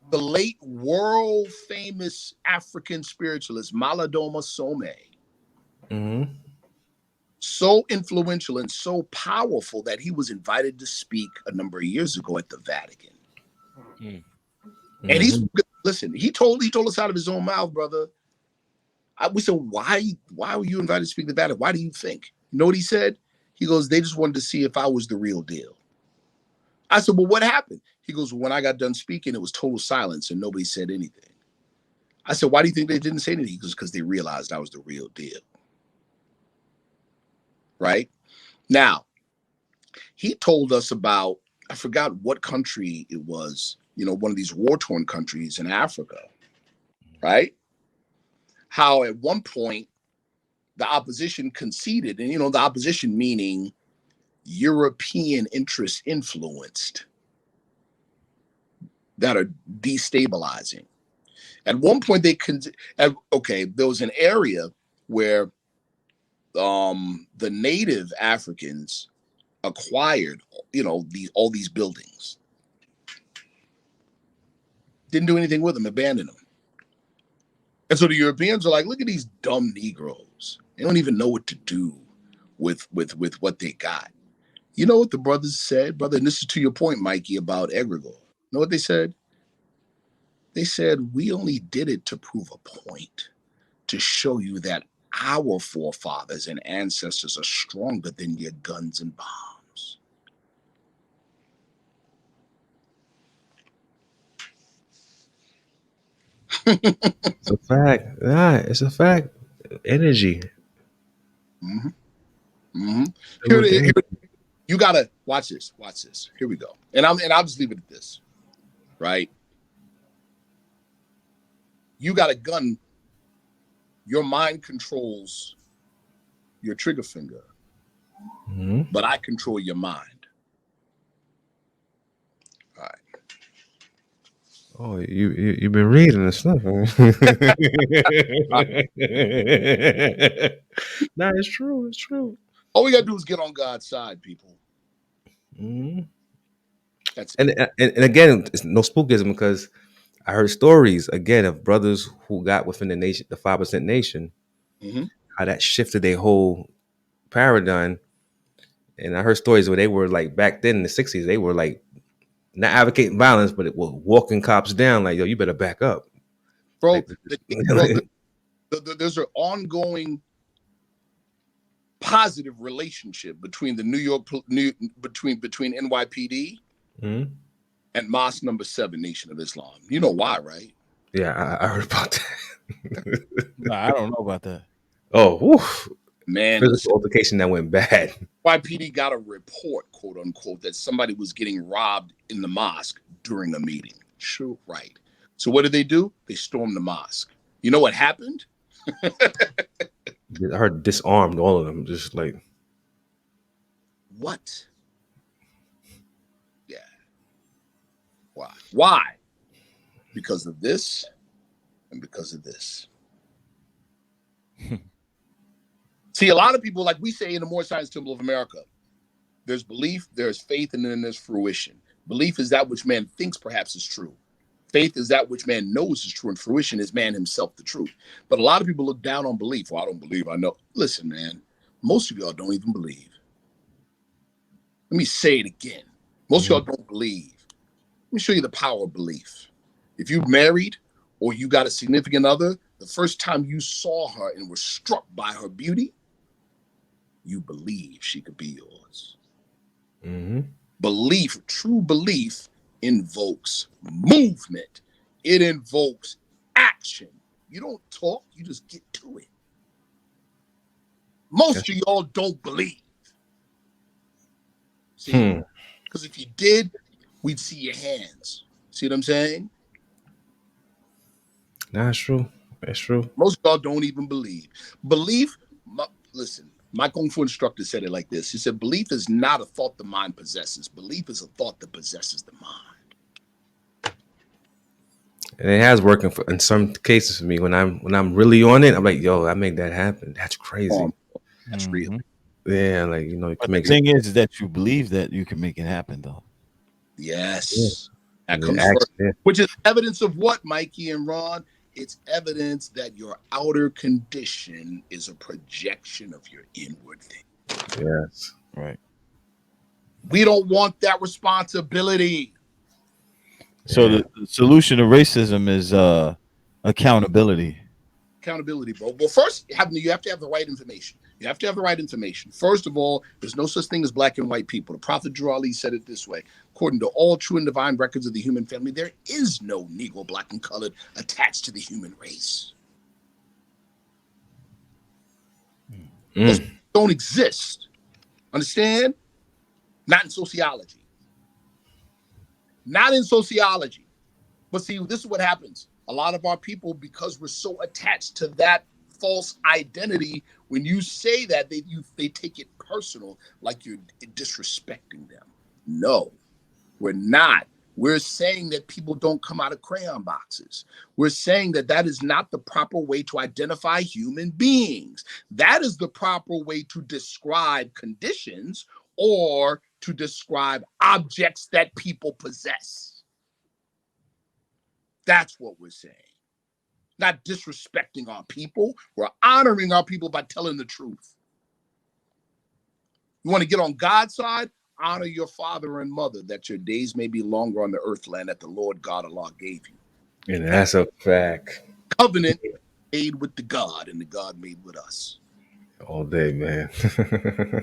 the late world famous African spiritualist Maladoma Some, Mm-hmm. so influential and so powerful that he was invited to speak a number of years ago at the Vatican. And he's, Mm-hmm. listen, he told us out of his own mouth, brother. We said, why were you invited to speak to the Vatican? Why do you think? You know what he said? He goes, they just wanted to see if I was the real deal. I said, well, what happened? He goes, when I got done speaking, it was total silence and nobody said anything. I said, why do you think they didn't say anything? He goes, because they realized I was the real deal. Right? Now, he told us about, I forgot what country it was, one of these war-torn countries in Africa. Right? how at one point the opposition conceded, and the opposition meaning European interests influenced that are destabilizing. At one point, there was an area where the native Africans acquired, all these buildings, didn't do anything with them, abandoned them. And so the Europeans are like, look at these dumb Negroes. They don't even know what to do with what they got. You know what the brothers said, brother? And this is to your point, Mikey, about egregore. You know what they said? They said, we only did it to prove a point, to show you that our forefathers and ancestors are stronger than your guns and bombs. It's a fact. Yeah, it's a fact. Energy. Mm-hmm. Here, you gotta watch this. Watch this. Here we go. And I'll just leave it at this. Right? You got a gun. Your mind controls your trigger finger, but I control your mind. All right. Oh, you've been reading and stuff. Nah, it's true. It's true. All we gotta do is get on God's side, people. That's it. And again, it's no spookism, because I heard stories again of brothers who got within the nation, the 5% nation, how that shifted their whole paradigm. And I heard stories where they were like, back then in the 60s, they were like not advocating violence, but it was walking cops down like, yo, you better back up. Bro, there's an ongoing positive relationship between the between NYPD and Mosque Number 7, Nation of Islam. You know why, right? Yeah, I heard about that. Nah, I don't know about that. Oh, woof. Man, physical altercation that went bad. NYPD got a report, quote unquote, that somebody was getting robbed in the mosque during a meeting. True, right. So what did they do? They stormed the mosque. You know what happened? I heard disarmed all of them, just like, what? Yeah. Why? Why? Because of this and because of this. See, a lot of people, like we say in the Moore Science Temple of America, there's belief, there's faith, and then there's fruition. Belief is that which man thinks perhaps is true. Faith is that which man knows is true, and fruition is man himself the truth. But a lot of people look down on belief. Well, I don't believe, I know. Listen, man, most of y'all don't even believe. Let me say it again. Most of y'all don't believe. Let me show you the power of belief. If you're married or you got a significant other, the first time you saw her and were struck by her beauty, you believe she could be yours. Belief, true belief, invokes movement. It invokes action. You don't talk, you just get to it. Most of y'all don't believe. See, because if you did, we'd see your hands. See what I'm saying? That's true. That's true. Most of y'all don't even believe. Belief, listen, my Kung Fu instructor said it like this. He said, belief is not a thought the mind possesses. Belief is a thought that possesses the mind. And it has working in some cases for me. When I'm really on it, I'm like, yo, I make that happen. That's crazy. That's real. Yeah, like, you know, but the thing is that you believe that you can make it happen, though. Yes. That comes first. Which is evidence of what, Mikey and Ron? It's evidence that your outer condition is a projection of your inward thing. Yes. Right. We don't want that responsibility. So the solution to racism is accountability. Accountability, bro. Well, first, you have to have the right information. You have to have the right information. First of all, there's no such thing as black and white people. The Prophet Drew Ali said it this way. According to all true and divine records of the human family, there is no Negro, black, and colored attached to the human race. Those don't exist. Understand? Not in sociology. Not in sociology. But see, this is what happens. A lot of our people, because we're so attached to that false identity, when you say that, they take it personal, like you're disrespecting them. No, we're not. We're saying that people don't come out of crayon boxes. We're saying that that is not the proper way to identify human beings. That is the proper way to describe conditions or to describe objects that people possess. That's what we're saying. Not disrespecting our people. We're honoring our people by telling the truth. You want to get on God's side? Honor your father and mother, that your days may be longer on the earth land that the Lord God Allah gave you. And that's a fact. Covenant made with the God, and the God made with us. All day, man.